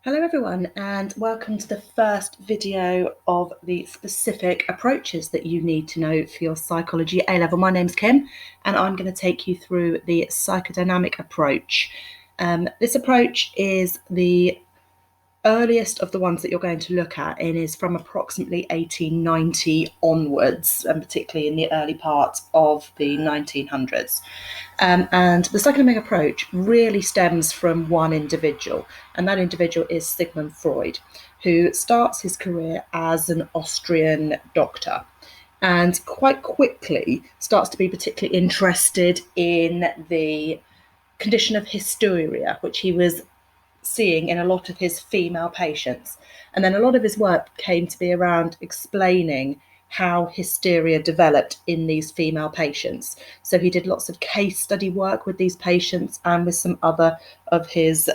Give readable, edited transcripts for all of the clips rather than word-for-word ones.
Hello everyone, and welcome to the first video of the specific approaches that you need to know for your psychology A-level. My name's Kim and I'm going to take you through the psychodynamic approach. This approach is the earliest of the ones that you're going to look at and is from approximately 1890 onwards, and particularly in the early part of the 1900s. And the psychodynamic approach really stems from one individual, and that individual is Sigmund Freud, who starts his career as an Austrian doctor and quite quickly starts to be particularly interested in the condition of hysteria, which he was seeing in a lot of his female patients. And then a lot of his work came to be around explaining how hysteria developed in these female patients. So he did lots of case study work with these patients and with some other of his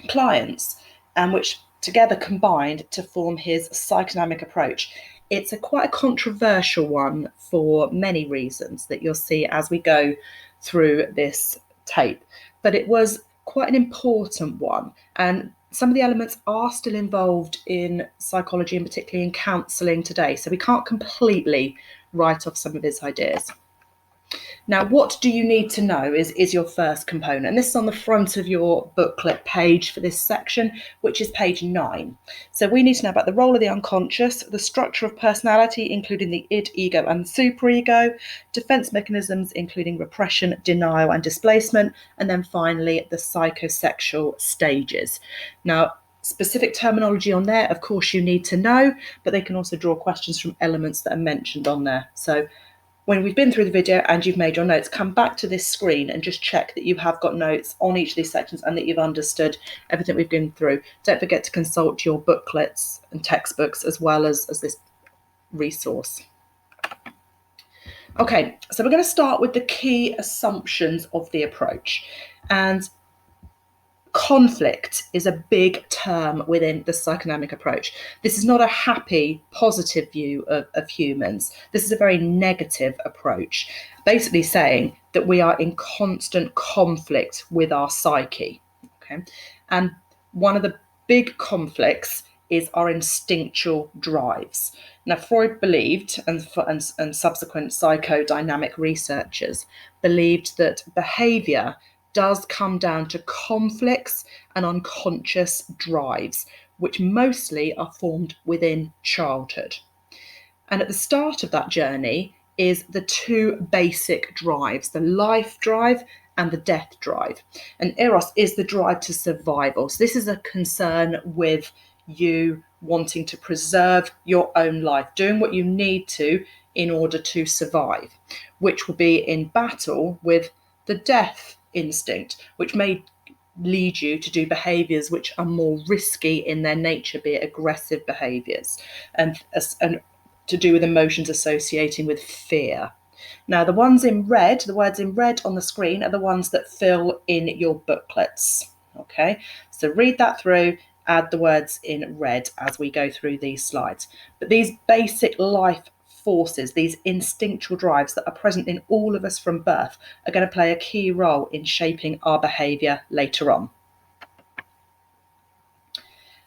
clients, and which together combined to form his psychodynamic approach. It's quite a controversial one for many reasons that you'll see as we go through this tape, but it was quite an important one, and some of the elements are still involved in psychology and particularly in counselling today, so we can't completely write off some of his ideas. Now, what do you need to know is your first component, and this is on the front of your booklet page for this section, which is page 9. So we need to know about the role of the unconscious, the structure of personality, including the id, ego, and superego, defense mechanisms, including repression, denial, and displacement, and then finally the psychosexual stages. Now, specific terminology on there, of course, you need to know, but they can also draw questions from elements that are mentioned on there. So when we've been through the video and you've made your notes, come back to this screen and just check that you have got notes on each of these sections and that you've understood everything we've been through. Don't forget to consult your booklets and textbooks as well as this resource. Okay, so we're going to start with the key assumptions of the approach. And conflict is a big term within the psychodynamic approach. This is not a happy, positive view of humans. This is a very negative approach, basically saying that we are in constant conflict with our psyche. Okay, and one of the big conflicts is our instinctual drives. Now, Freud believed, and subsequent psychodynamic researchers believed, that behaviour does come down to conflicts and unconscious drives, which mostly are formed within childhood. And at the start of that journey is the two basic drives, the life drive and the death drive. And eros is the drive to survival. So this is a concern with you wanting to preserve your own life, doing what you need to in order to survive, which will be in battle with the death instinct, which may lead you to do behaviours which are more risky in their nature, be it aggressive behaviours, and to do with emotions associating with fear. Now, the ones in red, the words in red on the screen, are the ones that fill in your booklets. Okay, so read that through, add the words in red as we go through these slides. But these basic life forces, these instinctual drives that are present in all of us from birth, are going to play a key role in shaping our behaviour later on.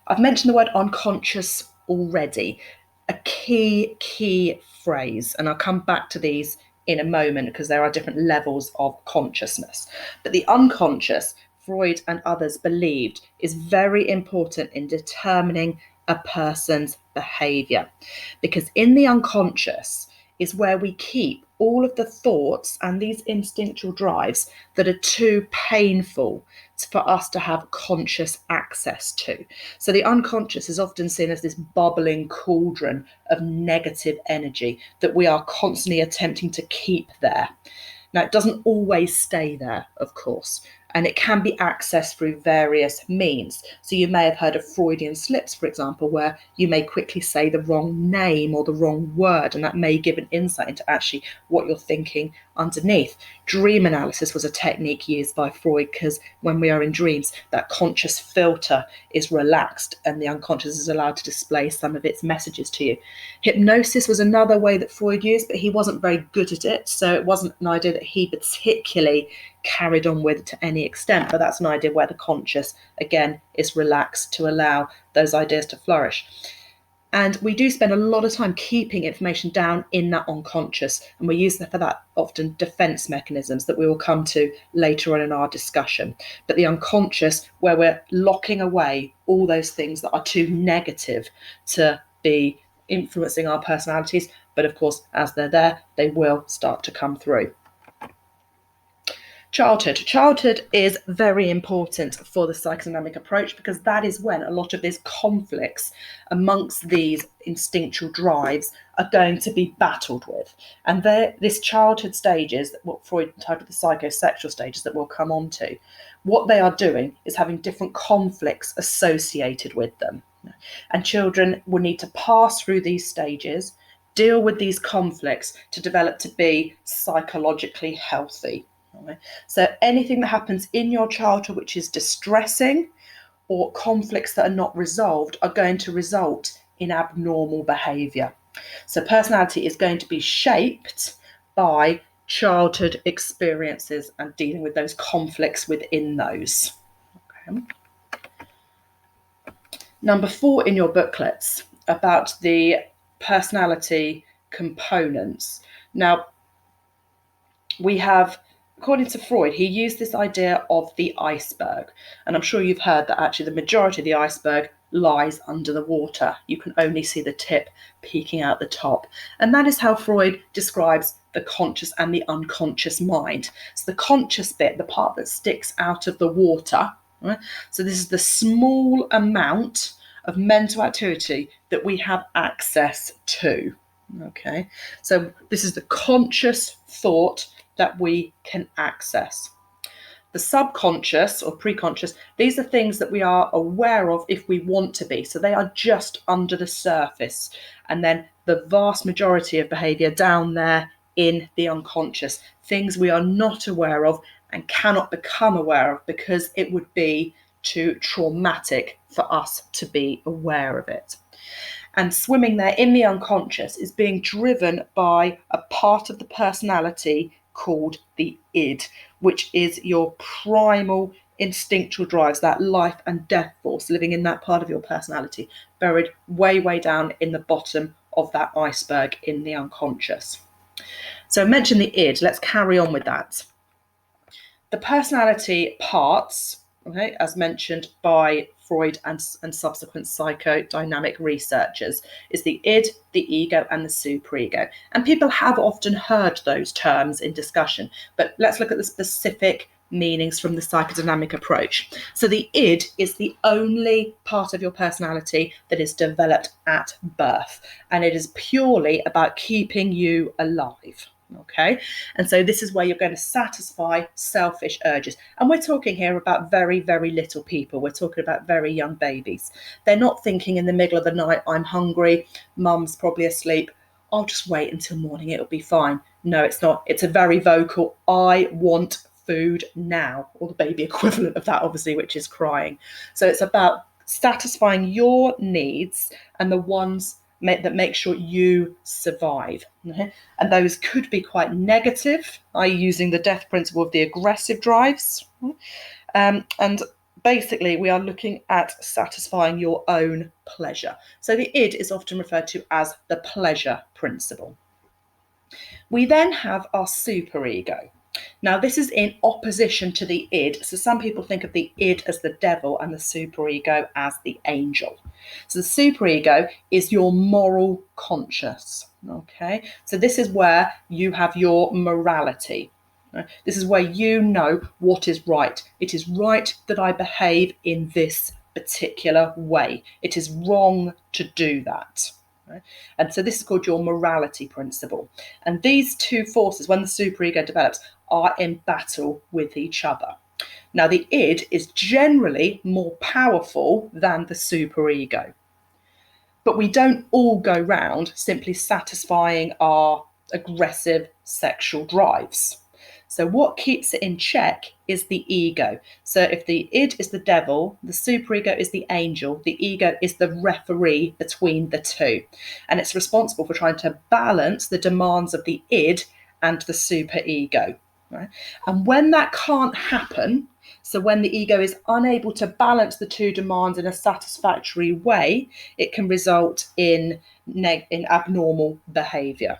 I've mentioned the word unconscious already, a key phrase, and I'll come back to these in a moment because there are different levels of consciousness. But the unconscious, Freud and others believed, is very important in determining a person's behaviour, because in the unconscious is where we keep all of the thoughts and these instinctual drives that are too painful for us to have conscious access to. So the unconscious is often seen as this bubbling cauldron of negative energy that we are constantly attempting to keep there. Now, it doesn't always stay there, of course, and it can be accessed through various means. So you may have heard of Freudian slips, for example, where you may quickly say the wrong name or the wrong word, and that may give an insight into actually what you're thinking underneath. Dream analysis was a technique used by Freud because when we are in dreams, that conscious filter is relaxed and the unconscious is allowed to display some of its messages to you. Hypnosis was another way that Freud used, but he wasn't very good at it, so it wasn't an idea that he particularly carried on with to any extent. But that's an idea where the conscious, again, is relaxed to allow those ideas to flourish. And we do spend a lot of time keeping information down in that unconscious, and we use for that often defense mechanisms that we will come to later on in our discussion. But the unconscious, where we're locking away all those things that are too negative to be influencing our personalities, but of course, as they're there, they will start to come through. Childhood is very important for the psychodynamic approach, because that is when a lot of these conflicts amongst these instinctual drives are going to be battled with. And this childhood stages, what Freud titled the psychosexual stages that we'll come on to, what they are doing is having different conflicts associated with them. And children will need to pass through these stages, deal with these conflicts to develop to be psychologically healthy. So anything that happens in your childhood which is distressing, or conflicts that are not resolved, are going to result in abnormal behaviour. So personality is going to be shaped by childhood experiences and dealing with those conflicts within those. Okay. Number 4 in your booklets about the personality components. Now, we have, according to Freud, he used this idea of the iceberg. And I'm sure you've heard that actually the majority of the iceberg lies under the water. You can only see the tip peeking out the top. And that is how Freud describes the conscious and the unconscious mind. So the conscious bit, the part that sticks out of the water, right? So this is the small amount of mental activity that we have access to. Okay, so this is the conscious thought that we can access. The subconscious or preconscious, these are things that we are aware of if we want to be. So they are just under the surface. And then the vast majority of behaviour down there in the unconscious, things we are not aware of and cannot become aware of because it would be too traumatic for us to be aware of it. And swimming there in the unconscious is being driven by a part of the personality called the id, which is your primal instinctual drives, that life and death force living in that part of your personality, buried way, way down in the bottom of that iceberg in the unconscious. So I mentioned the id, let's carry on with that. The personality parts, okay, as mentioned by Freud and subsequent psychodynamic researchers, is the id, the ego, and the superego. And people have often heard those terms in discussion, but let's look at the specific meanings from the psychodynamic approach. So the id is the only part of your personality that is developed at birth, and it is purely about keeping you alive. Okay, and so this is where you're going to satisfy selfish urges. And we're talking here about very, very little people. We're talking about very young babies. They're not thinking in the middle of the night, I'm hungry, mum's probably asleep, I'll just wait until morning, it'll be fine. No, it's not. It's a very vocal, I want food now, or the baby equivalent of that, obviously, which is crying. So it's about satisfying your needs and the ones that make sure you survive. And those could be quite negative, i.e. using the death principle of the aggressive drives. And basically we are looking at satisfying your own pleasure. So the id is often referred to as the pleasure principle. We then have our superego. Now, this is in opposition to the id. So some people think of the id as the devil and the superego as the angel. So the superego is your moral conscious. Okay, so this is where you have your morality. This is where you know what is right. It is right that I behave in this particular way. It is wrong to do that. And so this is called your morality principle. And these two forces, when the superego develops, are in battle with each other. Now, the id is generally more powerful than the superego. But we don't all go round simply satisfying our aggressive sexual drives. So what keeps it in check is the ego. So if the id is the devil, the superego is the angel, the ego is the referee between the two. And it's responsible for trying to balance the demands of the id and the superego. Right? And when that can't happen, so when the ego is unable to balance the two demands in a satisfactory way, it can result in abnormal behaviour.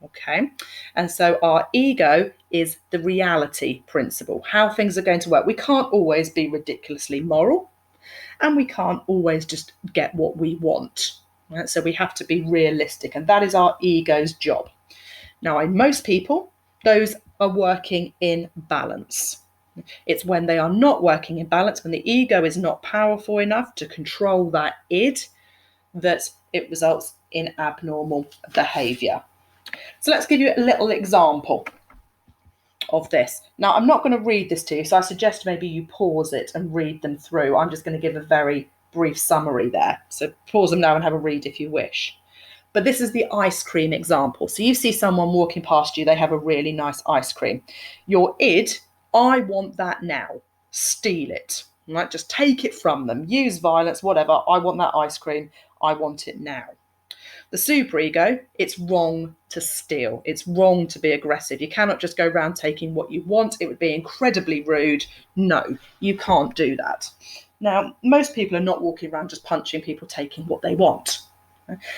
Okay, and so our ego is the reality principle, how things are going to work. We can't always be ridiculously moral, and we can't always just get what we want. Right? So we have to be realistic, and that is our ego's job. Now, in most people, those are working in balance. It's when they are not working in balance, when the ego is not powerful enough to control that id, that it results in abnormal behaviour. So let's give you a little example of this. Now, I'm not going to read this to you, so I suggest maybe you pause it and read them through. I'm just going to give a very brief summary there. So pause them now and have a read if you wish. But this is the ice cream example. So you see someone walking past you, they have a really nice ice cream. Your id, I want that now. Steal it. Right? Just take it from them. Use violence, whatever. I want that ice cream. I want it now. The superego, it's wrong to steal. It's wrong to be aggressive. You cannot just go around taking what you want. It would be incredibly rude. No, you can't do that. Now, most people are not walking around just punching people taking what they want.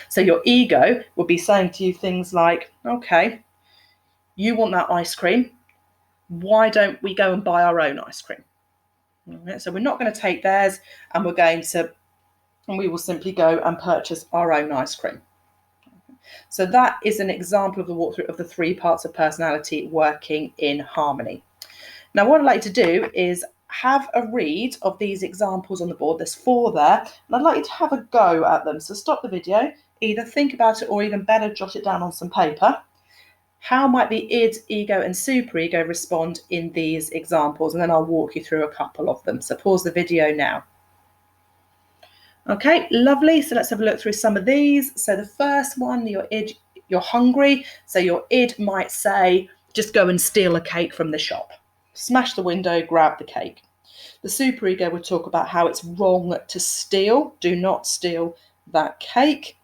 So your ego will be saying to you things like, okay, you want that ice cream. Why don't we go and buy our own ice cream? Okay, so we're not going to take theirs, and we will simply go and purchase our own ice cream. So that is an example of the walkthrough of the three parts of personality working in harmony. Now, what I'd like to do is have a read of these examples on the board. There's 4 there, and I'd like you to have a go at them. So stop the video, either think about it, or even better, jot it down on some paper. How might the id, ego, and superego respond in these examples? And then I'll walk you through a couple of them. So pause the video now. Okay, lovely. So let's have a look through some of these. So the first one, your id, you're hungry. So your id might say, just go and steal a cake from the shop. Smash the window, grab the cake. The superego would talk about how it's wrong to steal. Do not steal that cake.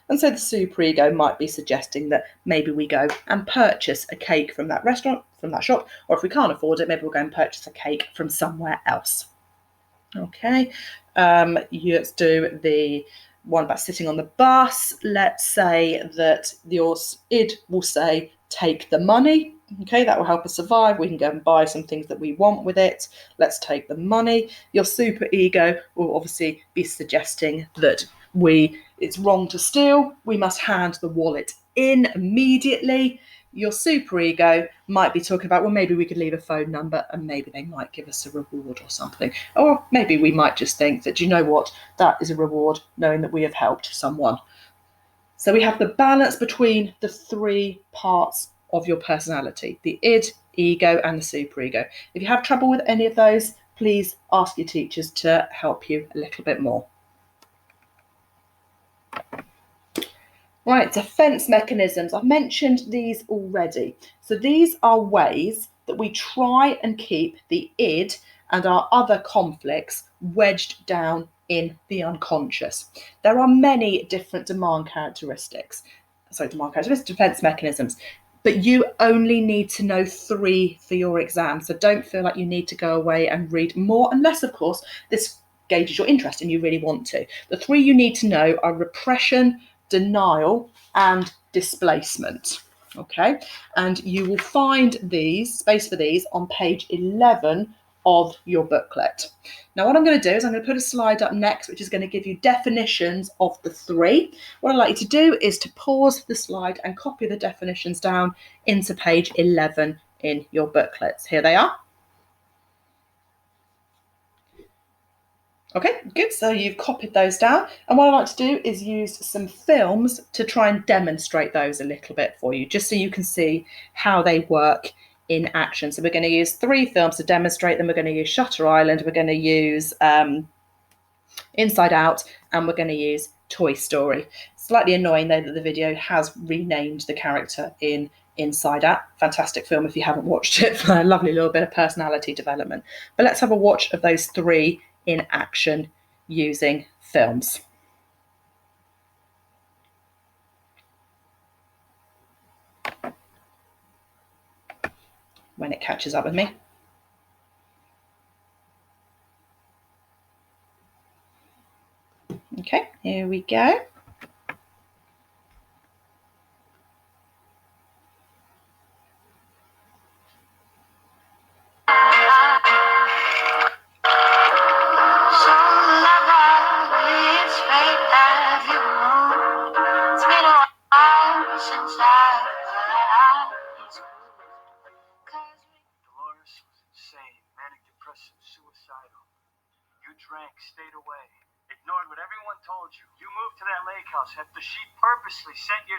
And so the superego might be suggesting that maybe we go and purchase a cake from that restaurant, from that shop, or if we can't afford it, maybe we'll go and purchase a cake from somewhere else. Okay, let's do the one about sitting on the bus. Let's say that your id will say, take the money. Okay, that will help us survive. We can go and buy some things that we want with it. Let's take the money. Your superego will obviously be suggesting that it's wrong to steal. We must hand the wallet in immediately. Your superego might be talking about, well, maybe we could leave a phone number and maybe they might give us a reward or something. Or maybe we might just think that, you know what, that is a reward, knowing that we have helped someone. So we have the balance between the 3 parts of your personality, the id, ego, and the superego. If you have trouble with any of those, please ask your teachers to help you a little bit more. Right, defense mechanisms. I've mentioned these already. So these are ways that we try and keep the id and our other conflicts wedged down in the unconscious. There are many different defense mechanisms, but you only need to know 3 for your exam. So don't feel like you need to go away and read more, unless, of course, this gauges your interest and you really want to. The 3 you need to know are repression, denial, and displacement. Okay, and you will find space for these on page 11 of your booklet. Now, what I'm going to do is I'm going to put a slide up next, which is going to give you definitions of the 3. What I'd like you to do is to pause the slide and copy the definitions down into page 11 in your booklets. Here they are. Okay, good. So you've copied those down. And what I like to do is use some films to try and demonstrate those a little bit for you, just so you can see how they work in action. So we're going to use 3 films to demonstrate them. We're going to use Shutter Island, we're going to use Inside Out, and we're going to use Toy Story. Slightly annoying though that the video has renamed the character in Inside Out. Fantastic film if you haven't watched it, for a lovely little bit of personality development. But let's have a watch of those 3 in action using films. when it catches up with me. Okay, here we go. Drank, stayed away, ignored what everyone told you. You moved to that lake house after she purposely sent your...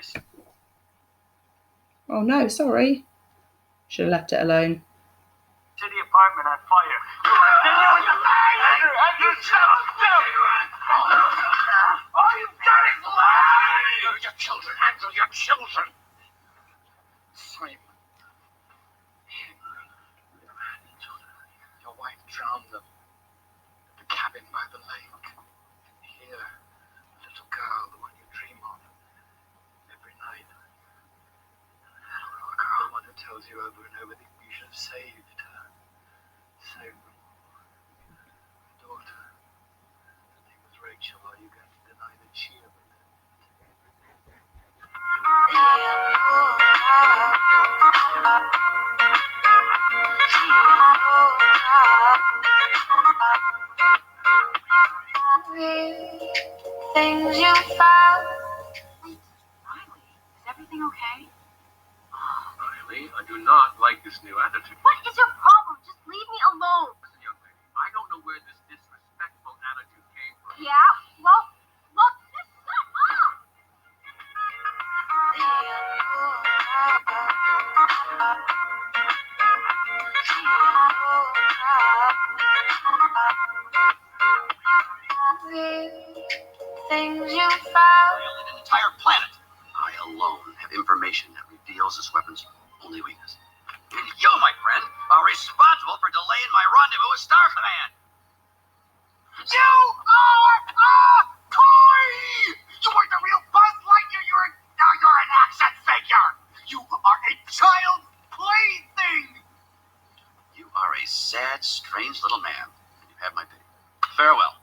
Oh no, sorry. Should have left it alone. City apartment on fire. Andrew, choked him! Oh, you got it! Your children, Andrew, your children! Simon. Your wife drowned them. Cabin by the lake. Here, the little girl, the one you dream of every night. A girl, the one who tells you over and over that you should have saved her. Saved them. Your daughter. Her name was Rachel. Are you going to deny that she ever lived? Things you found. Wait, Riley, is everything okay? Riley, I do not like this new attitude. What is your problem? Just leave me alone. Listen, young lady, I don't know where this disrespectful attitude came from. Yeah? Well, look, this is up. Things you found. An entire planet. I alone have information that reveals this weapon's only weakness. And you, my friend, are responsible for delaying my rendezvous with Star Command. You are a toy! You are the real Buzz Lightyear. You're an action figure. You are a child's plaything. You are a sad, strange little man, and you have my pity. Farewell.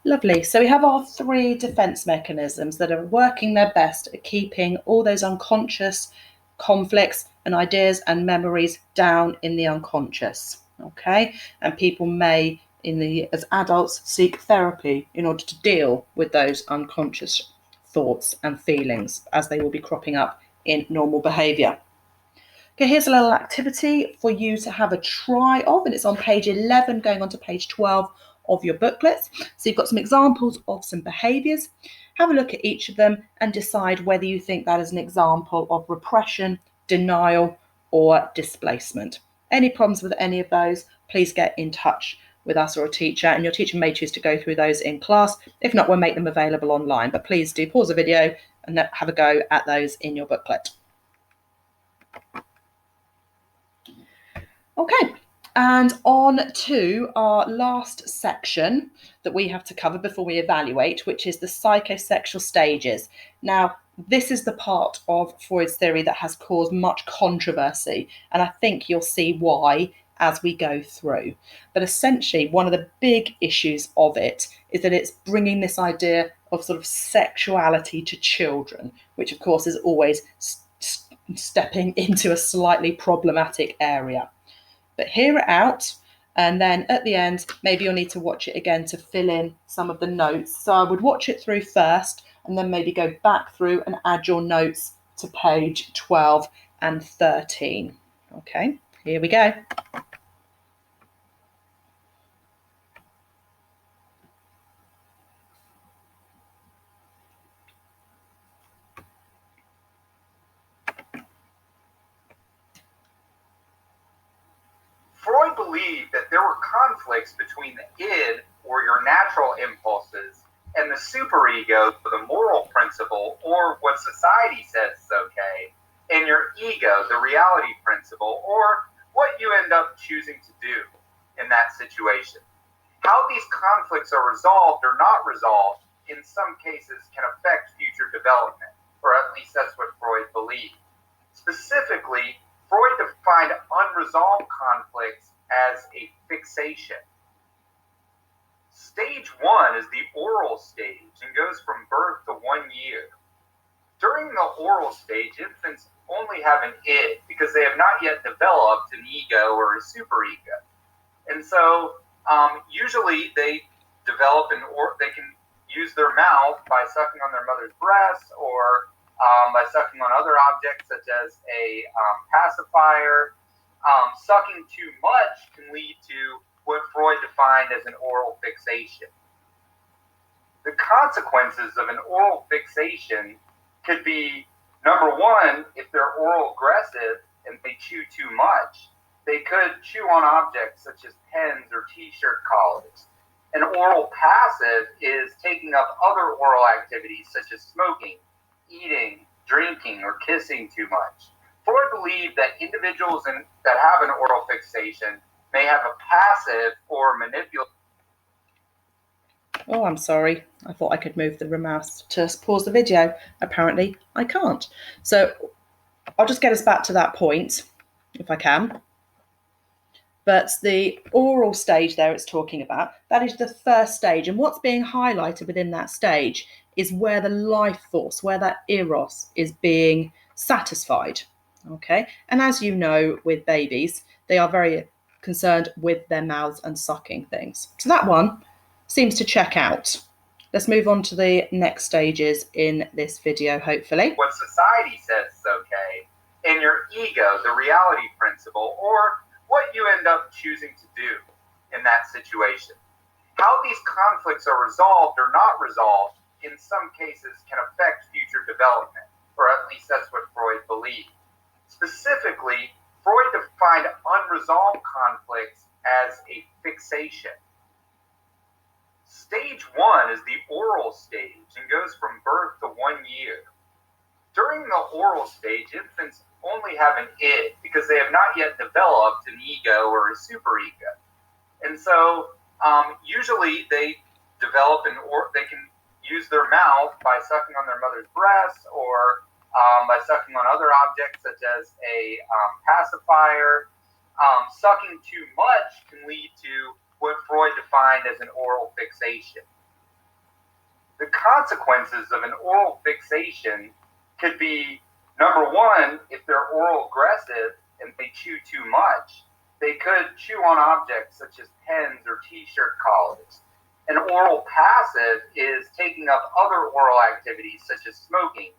Lovely. So we have our 3 defense mechanisms that are working their best at keeping all those unconscious conflicts and ideas and memories down in the unconscious. Okay, and people may, as adults, seek therapy in order to deal with those unconscious thoughts and feelings as they will be cropping up in normal behaviour. Okay, here's a little activity for you to have a try of, and it's on page 11 going on to page 12 of your booklets. So you've got some examples of some behaviours. Have a look at each of them and decide whether you think that is an example of repression, denial, or displacement. Any problems with any of those, please get in touch with us or a teacher, and your teacher may choose to go through those in class. If not, we'll make them available online, but please do pause the video and have a go at those in your booklet. Okay, and on to our last section that we have to cover before we evaluate, which is the psychosexual stages. Now, this is the part of Freud's theory that has caused much controversy, and I think you'll see why as we go through. But essentially, one of the big issues of it is that it's bringing this idea of sort of sexuality to children, which of course is always stepping into a slightly problematic area. But hear it out, and then at the end, maybe you'll need to watch it again to fill in some of the notes. So I would watch it through first, and then maybe go back through and add your notes to page 12 and 13. Okay, here we go. Freud believed that there were conflicts between the id, or your natural impulses, and the superego, the moral principle, or what society says is okay, and your ego, the reality principle, or what you end up choosing to do in that situation. How these conflicts are resolved or not resolved, in some cases, can affect future development, or at least that's what Freud believed. Specifically, Freud defined unresolved conflicts as a fixation. Stage 1 is the oral stage and goes from birth to 1 year. During the oral stage, infants only have an id because they have not yet developed an ego or a superego. And so usually they develop they can use their mouth by sucking on their mother's breast or by sucking on other objects such as a pacifier. Sucking too much can lead to what Freud defined as an oral fixation. The consequences of an oral fixation could be, number one, if they're oral aggressive and they chew too much, they could chew on objects such as pens or t-shirt collars. An oral passive is taking up other oral activities such as smoking, eating, drinking, or kissing too much. Freud believed that individuals that have an oral fixation may have a passive or manipulative. Oh, I'm sorry. I thought I could move the mouse to pause the video. Apparently, I can't. So I'll just get us back to that point, if I can. But the oral stage there it's talking about, that is the first stage. And what's being highlighted within that stage is where the life force, where that eros is being satisfied. Okay. And as you know, with babies, they are very concerned with their mouths and sucking things. So that one seems to check out. Let's move on to the next stages in this video, hopefully. What society says is okay, and your ego, the reality principle, or what you end up choosing to do in that situation. How these conflicts are resolved or not resolved in some cases can affect future development, or at least that's what Freud believed. Specifically, Freud defined unresolved conflicts as a fixation. Stage 1 is the oral stage and goes from birth to 1 year. During the oral stage, infants only have an id because they have not yet developed an ego or a superego. And so usually they develop they can use their mouth by sucking on their mother's breast or by sucking on other objects such as a pacifier. Sucking too much can lead to what Freud defined as an oral fixation. The consequences of an oral fixation could be, number one, if they're oral aggressive and they chew too much, they could chew on objects such as pens or t-shirt collars. An oral passive is taking up other oral activities such as smoking,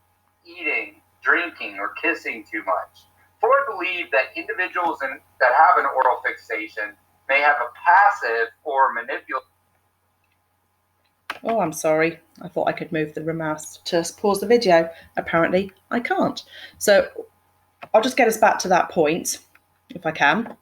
eating, drinking, or kissing too much. Freud believed that individuals that have an oral fixation may have a passive or manipulative. Oh, I'm sorry. I thought I could move the mouse to pause the video. Apparently, I can't. So I'll just get us back to that point, if I can.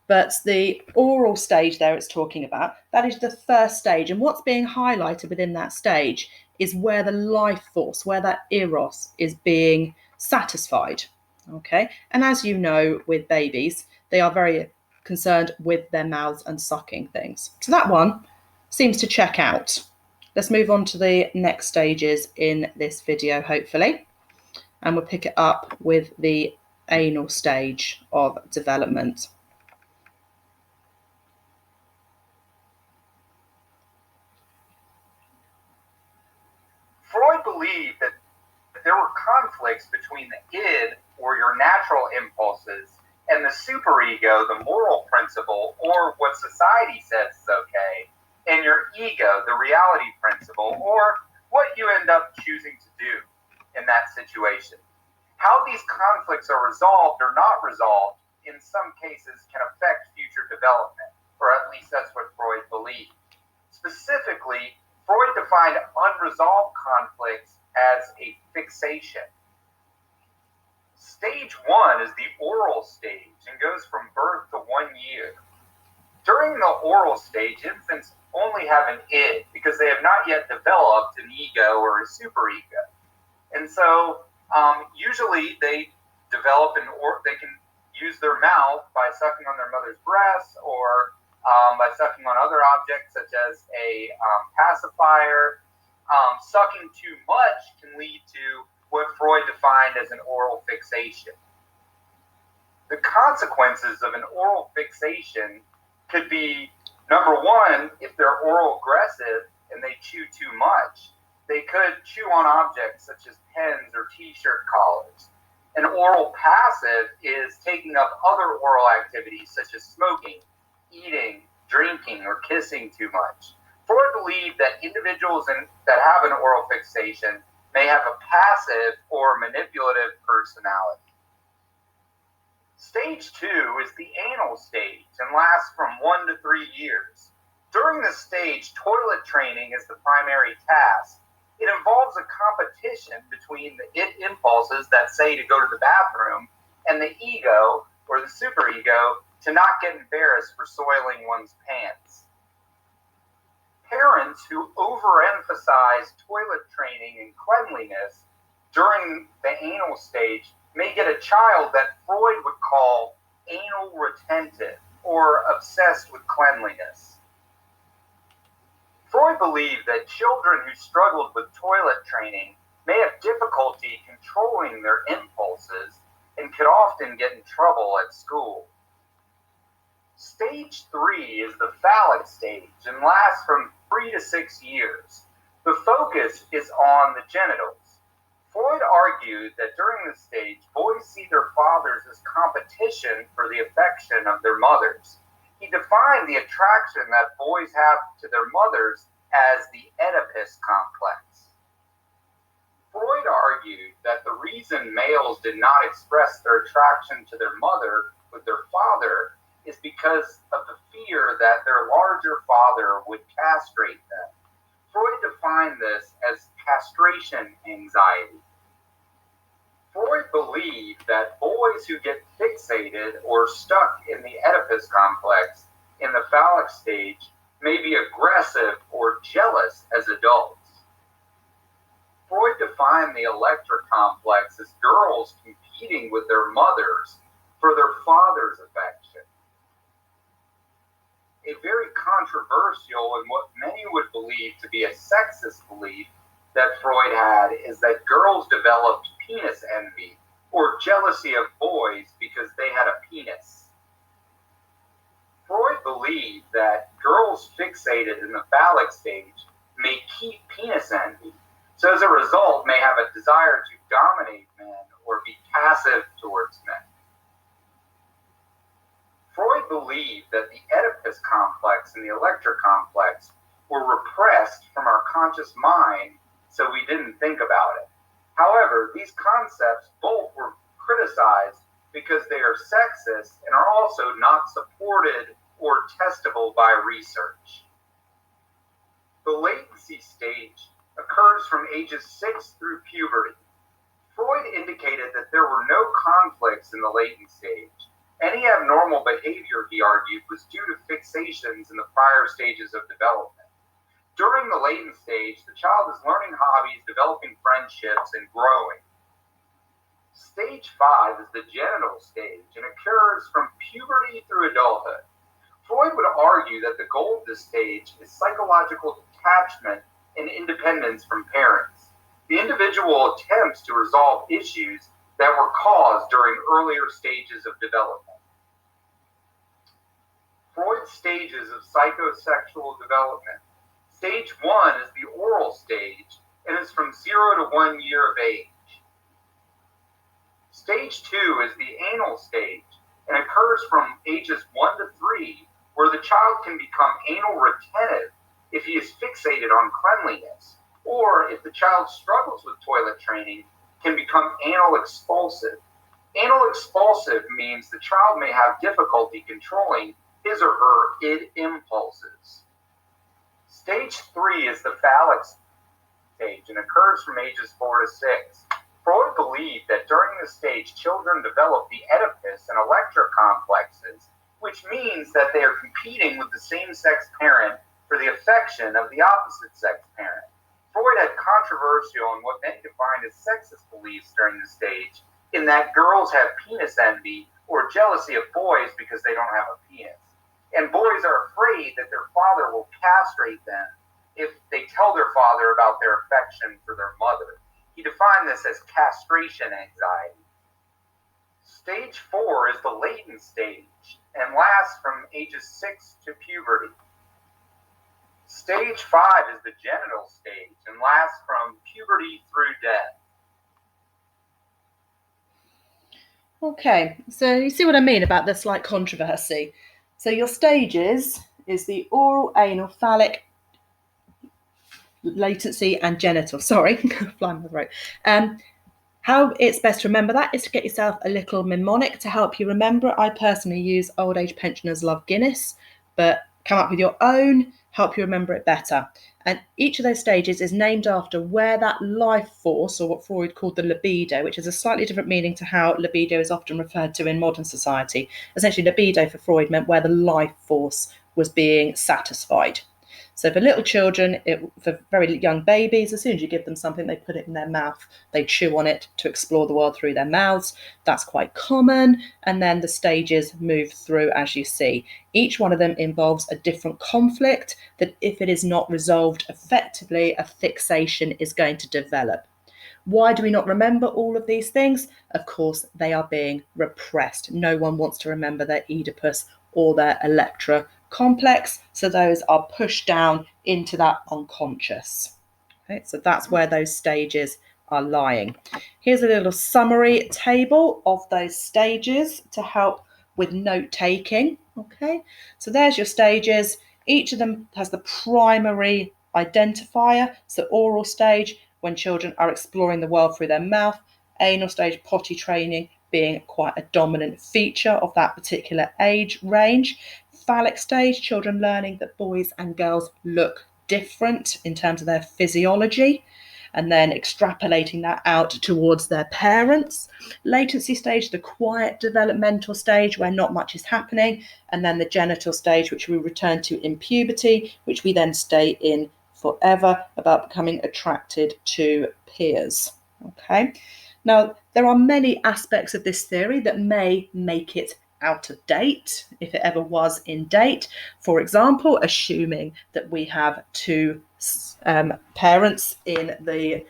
But the oral stage there it's talking about, that is the first stage. And what's being highlighted within that stage is where the life force, where that eros is being satisfied. Okay. And as you know, with babies, they are very concerned with their mouths and sucking things. So that one seems to check out. Let's move on to the next stages in this video, hopefully. And we'll pick it up with the anal stage of development. Freud believed that there were conflicts between the id, or your natural impulses, and the superego, the moral principle, or what society says is okay, and your ego, the reality principle, or what you end up choosing to do in that situation. How these conflicts are resolved or not resolved in some cases can affect future development, or at least that's what Freud believed. Specifically, Freud defined unresolved conflicts as a fixation. Stage 1 is the oral stage and goes from birth to 1 year. During the oral stage, infants only have an id because they have not yet developed an ego or a superego. And so usually they develop they can use their mouth by sucking on their mother's breast or by sucking on other objects such as a pacifier. Sucking too much can lead to what Freud defined as an oral fixation. The consequences of an oral fixation could be, number one, if they're oral aggressive and they chew too much, they could chew on objects such as pens or t-shirt collars. An oral passive is taking up other oral activities such as smoking, eating, drinking, or kissing too much. Freud believed that individuals that have an oral fixation may have a passive or manipulative personality. Stage 2 is the anal stage and lasts from 1 to 3 years. During this stage, toilet training is the primary task. It involves a competition between the it impulses that say to go to the bathroom and the ego or the superego to not get embarrassed for soiling one's pants. Parents who overemphasize toilet training and cleanliness during the anal stage may get a child that Freud would call anal retentive or obsessed with cleanliness. Freud believed that children who struggled with toilet training may have difficulty controlling their impulses and could often get in trouble at school. Stage 3 is the phallic stage and lasts from 3 to 6 years. The focus is on the genitals. Freud argued that during this stage, boys see their fathers as competition for the affection of their mothers. He defined the attraction that boys have to their mothers as the Oedipus complex. Freud argued that the reason males did not express their attraction to their mother with their father is because of the fear that their larger father would castrate them. Freud defined this as castration anxiety. Freud believed that boys who get fixated or stuck in the Oedipus complex in the phallic stage may be aggressive or jealous as adults. Freud defined the Electra complex as girls competing with their mothers for their father's affection. A very controversial and what many would believe to be a sexist belief that Freud had is that girls developed penis envy or jealousy of boys because they had a penis. Freud believed that girls fixated in the phallic stage may keep penis envy, so as a result may have a desire to dominate men or be passive towards men. Freud believed that the Oedipus complex and the Electra complex were repressed from our conscious mind, so we didn't think about it. However, these concepts both were criticized because they are sexist and are also not supported or testable by research. The latency stage occurs from ages 6 through puberty. Freud indicated that there were no conflicts in the latent stage. Any abnormal behavior, he argued, was due to fixations in the prior stages of development. During the latent stage, the child is learning hobbies, developing friendships, and growing. Stage 5 is the genital stage and occurs from puberty through adulthood. Freud would argue that the goal of this stage is psychological detachment and independence from parents. The individual attempts to resolve issues that were caused during earlier stages of development. Freud's stages of psychosexual development. Stage 1 is the oral stage and is from 0 to 1 year of age. Stage 2 is the anal stage and occurs from ages 1 to 3, where the child can become anal retentive if he is fixated on cleanliness, or if the child struggles with toilet training, can become anal expulsive. Anal expulsive means the child may have difficulty controlling his or her id impulses. Stage 3 is the phallic stage and occurs from ages 4 to 6. Freud believed that during this stage, children develop the Oedipus and Electra complexes, which means that they are competing with the same-sex parent for the affection of the opposite-sex parent. Freud had controversial and what many defined as sexist beliefs during this stage, in that girls have penis envy or jealousy of boys because they don't have a penis. And boys are afraid that their father will castrate them if they tell their father about their affection for their mother. He defined this as castration anxiety. Stage 4 is the latent stage and lasts from ages 6 to puberty. Stage 5 is the genital stage and lasts from puberty through death. Okay, so you see what I mean about the slight controversy. So your stages is the oral, anal, phallic, latency, and genital. Sorry, flying my throat. How it's best to remember that is to get yourself a little mnemonic to help you remember it. I personally use Old Age Pensioners Love Guinness, but come up with your own, help you remember it better. And each of those stages is named after where that life force, or what Freud called the libido, which is a slightly different meaning to how libido is often referred to in modern society. Essentially, libido for Freud meant where the life force was being satisfied. So for little children, for very young babies, as soon as you give them something, they put it in their mouth. They chew on it to explore the world through their mouths. That's quite common. And then the stages move through, as you see. Each one of them involves a different conflict that, if it is not resolved effectively, a fixation is going to develop. Why do we not remember all of these things? Of course, they are being repressed. No one wants to remember their Oedipus or their Electra complex, so those are pushed down into that unconscious. Okay, so that's where those stages are lying. Here's a little summary table of those stages to help with note taking. Okay, so there's your stages. Each of them has the primary identifier. So oral stage, when children are exploring the world through their mouth. Anal stage, potty training, being quite a dominant feature of that particular age range. Phallic stage, children learning that boys and girls look different in terms of their physiology, and then extrapolating that out towards their parents. Latency stage, the quiet developmental stage where not much is happening, and then the genital stage, which we return to in puberty, which we then stay in forever, about becoming attracted to peers. Okay. Now, there are many aspects of this theory that may make it out of date, if it ever was in date. For example, assuming that we have two parents in the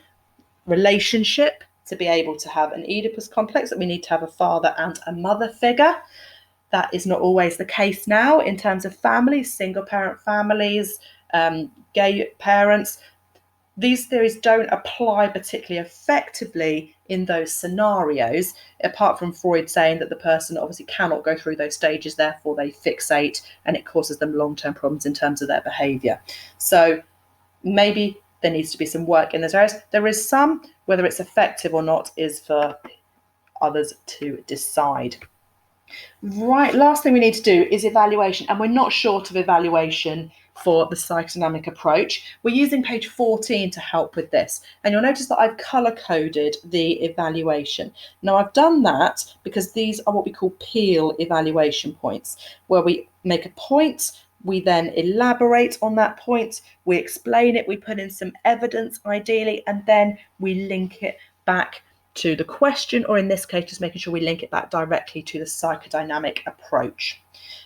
relationship to be able to have an Oedipus complex, that we need to have a father and a mother figure. That is not always the case now in terms of families, single parent families, gay parents. These theories don't apply particularly effectively in those scenarios, apart from Freud saying that the person obviously cannot go through those stages, therefore they fixate and it causes them long-term problems in terms of their behaviour. So maybe there needs to be some work in those areas. There is some, whether it's effective or not is for others to decide. Right, last thing we need to do is evaluation, and we're not short of evaluation for the psychodynamic approach. We're using page 14 to help with this, and you'll notice that I've color-coded the evaluation. Now, I've done that because these are what we call Peel evaluation points, where we make a point, we then elaborate on that point, we explain it, we put in some evidence ideally, and then we link it back to the question, or in this case, just making sure we link it back directly to the psychodynamic approach.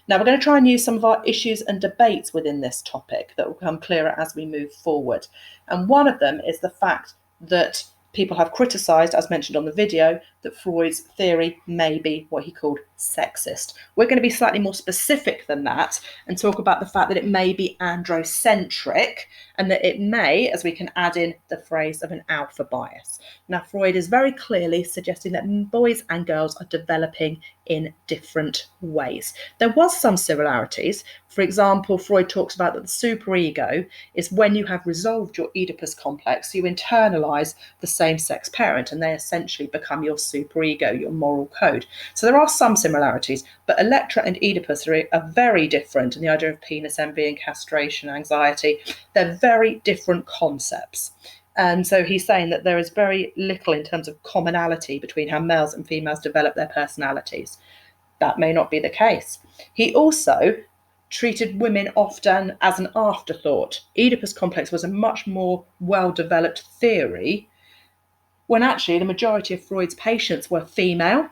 Now, we're going to try and use some of our issues and debates within this topic that will become clearer as we move forward. And one of them is the fact that people have criticised, as mentioned on the video, that Freud's theory may be what he called sexist. We're going to be slightly more specific than that and talk about the fact that it may be androcentric, and that it may, as we can add in the phrase of an alpha bias. Now, Freud is very clearly suggesting that boys and girls are developing in different ways. There was some similarities. For example, Freud talks about that the superego is when you have resolved your Oedipus complex, you internalize the same-sex parent, and they essentially become your superego, your moral code. So there are some similarities, but Electra and Oedipus are very different, and the idea of penis envy and castration anxiety, they're very different concepts. And so he's saying that there is very little in terms of commonality between how males and females develop their personalities. That may not be the case. He also treated women often as an afterthought. Oedipus complex was a much more well-developed theory, when actually the majority of Freud's patients were female,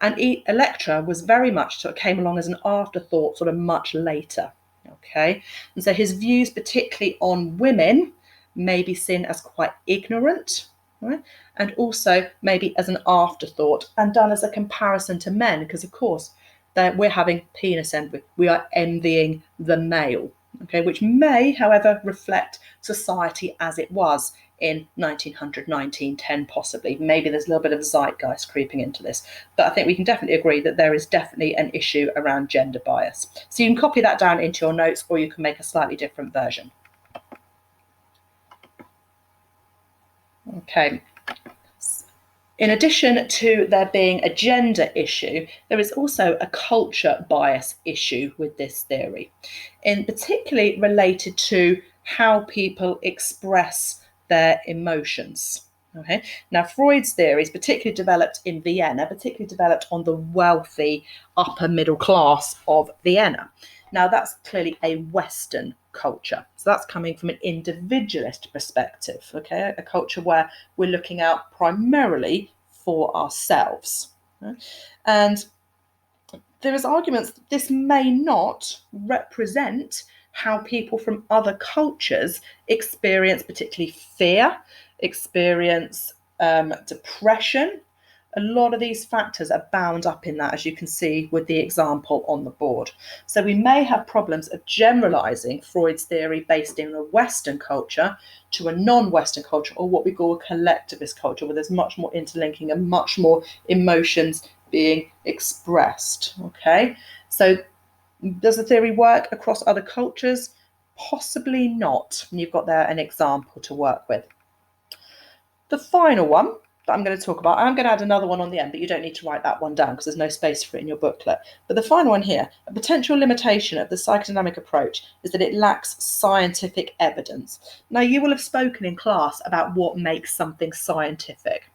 and Electra was very much sort of came along as an afterthought sort of much later. Okay, and so his views, particularly on women, may be seen as quite ignorant. right? And also maybe as an afterthought and done as a comparison to men, because of course we're having penis envy. We are envying the male, okay, which may, however, reflect society as it was in 1900, 1910, possibly. Maybe there's a little bit of zeitgeist creeping into this, but I think we can definitely agree that there is definitely an issue around gender bias. So you can copy that down into your notes, or you can make a slightly different version. Okay. In addition to there being a gender issue, there is also a culture bias issue with this theory, in particularly related to how people express their emotions. Okay. Now, Freud's theories, particularly developed in Vienna, particularly developed on the wealthy upper middle class of Vienna. Now, that's clearly a Western culture. So that's coming from an individualist perspective, okay? A culture where we're looking out primarily for ourselves. Okay? And there is arguments that this may not represent how people from other cultures experience particularly fear, experience depression. A lot of these factors are bound up in that, as you can see with the example on the board. So we may have problems of generalizing Freud's theory based in a Western culture to a non-Western culture, or what we call a collectivist culture, where there's much more interlinking and much more emotions being expressed. Okay, so does the theory work across other cultures? Possibly not. And you've got there an example to work with. The final one that I'm going to talk about, I'm going to add another one on the end, but you don't need to write that one down because there's no space for it in your booklet. But the final one here, a potential limitation of the psychodynamic approach is that it lacks scientific evidence. Now, you will have spoken in class about what makes something scientific.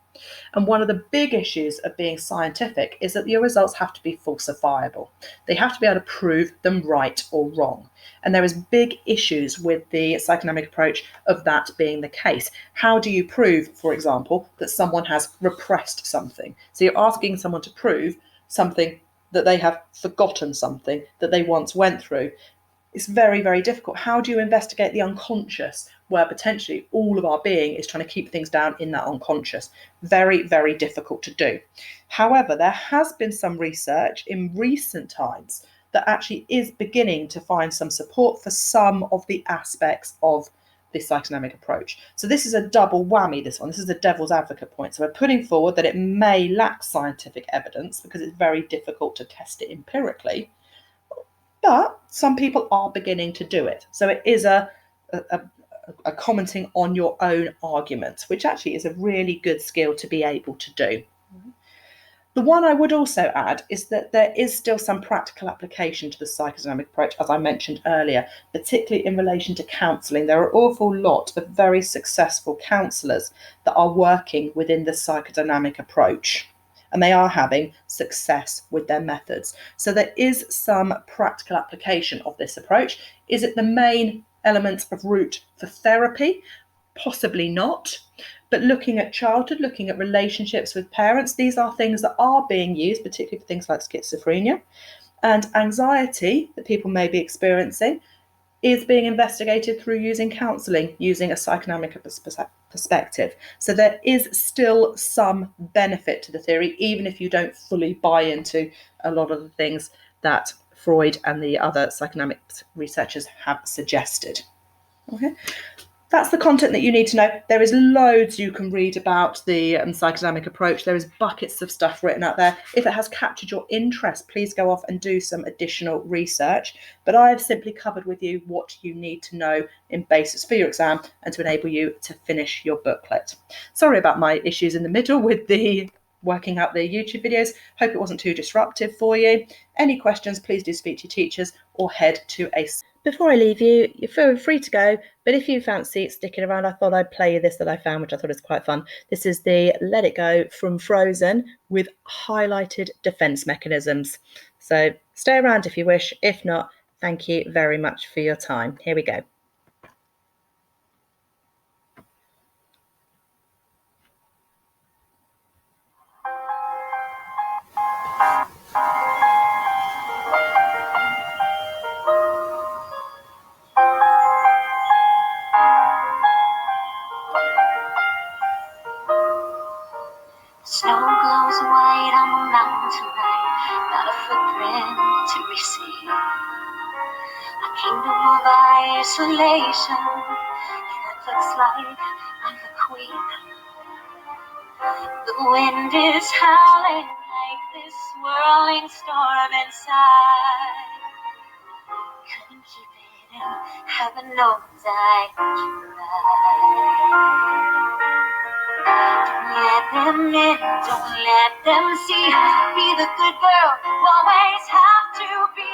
And one of the big issues of being scientific is that your results have to be falsifiable. They have to be able to prove them right or wrong. And there is big issues with the psychodynamic approach of that being the case. How do you prove, for example, that someone has repressed something? So you're asking someone to prove something that they have forgotten, something that they once went through. It's very, very difficult. How do you investigate the unconscious, where potentially all of our being is trying to keep things down in that unconscious? Very, very difficult to do. However, there has been some research in recent times that actually is beginning to find some support for some of the aspects of the psychodynamic approach. So this is a double whammy, this one. This is the devil's advocate point. So we're putting forward that it may lack scientific evidence because it's very difficult to test it empirically. But some people are beginning to do it. So it is a commenting on your own arguments, which actually is a really good skill to be able to do. The one I would also add is that there is still some practical application to the psychodynamic approach, as I mentioned earlier, particularly in relation to counselling. There are an awful lot of very successful counsellors that are working within the psychodynamic approach, and they are having success with their methods. So there is some practical application of this approach. Is it the main element of route for therapy? Possibly not. But looking at childhood, looking at relationships with parents, these are things that are being used, particularly for things like schizophrenia. And anxiety that people may be experiencing is being investigated through using counselling, using a psychodynamic perspective. So there is still some benefit to the theory, even if you don't fully buy into a lot of the things that Freud and the other psychodynamic researchers have suggested. Okay. That's the content that you need to know. There is loads you can read about the psychodynamic approach. There is buckets of stuff written out there. If it has captured your interest, please go off and do some additional research. But I have simply covered with you what you need to know in basics for your exam and to enable you to finish your booklet. Sorry about my issues in the middle with the working out the YouTube videos. Hope it wasn't too disruptive for you. Any questions, please do speak to your teachers or head to a... Before I leave you, you're feel free to go, but if you fancy sticking around, I thought I'd play you this that I found, which I thought was quite fun. This is the Let It Go from Frozen with highlighted defense mechanisms. So stay around if you wish. If not, thank you very much for your time. Here we go. tonight, not a footprint to receive. A kingdom of isolation, it looks like I'm the queen. The wind is howling like this swirling storm inside. Couldn't keep it in, heaven knows I tried. Don't let them in, don't let them see. Be the good girl you always have to be.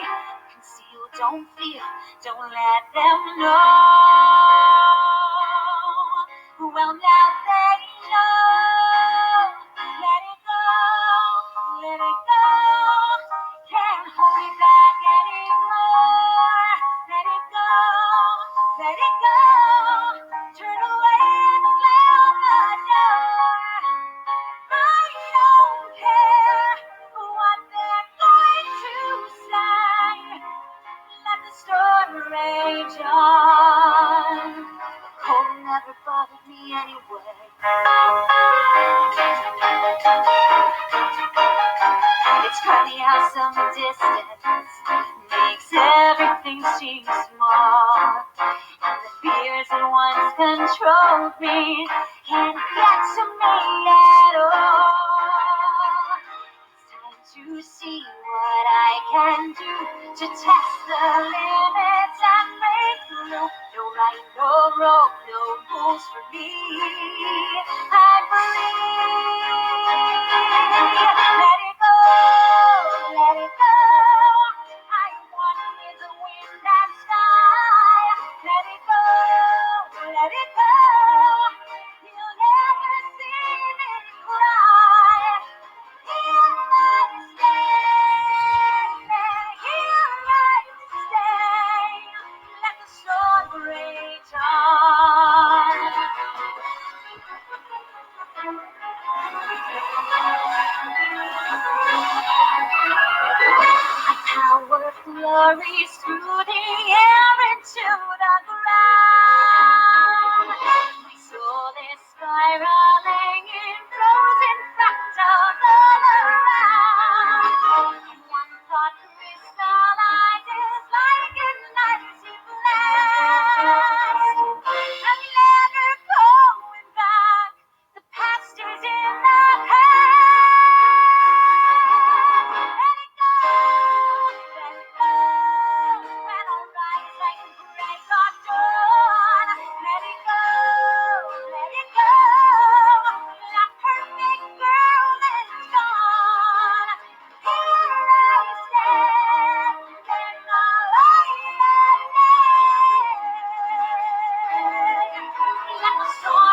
Conceal, don't feel, don't let them know. Well, now they know. Let it go, let it go. Can't hold it back anymore. Let it go, let it go. Turn away and slam the door. I don't care what they're going to say. Let the storm rage on. The cold never bothered me anyway. It's funny how some distance makes everything seem small. And the fears that once controlled me can't get to me at all. It's time to see what I can do to test the limits and break through. No right, no wrong, no rules for me. I believe. Let it go, let it go. I want with the wind and sky. Let it go, let it go. You'll never see me cry. Here I stay, here I stay. Let the storm rage on. My power flurries through the air into the ground. My soul is spiraling in frozen fractals all around. One thought crystallizes like an icy blast. I'm never going back. The past is in the past. Let it go, let it go. When I rise like a gray hot dawn. Let it go, let it go. That perfect girl is gone. Here I stand, in the light of day. Let the storm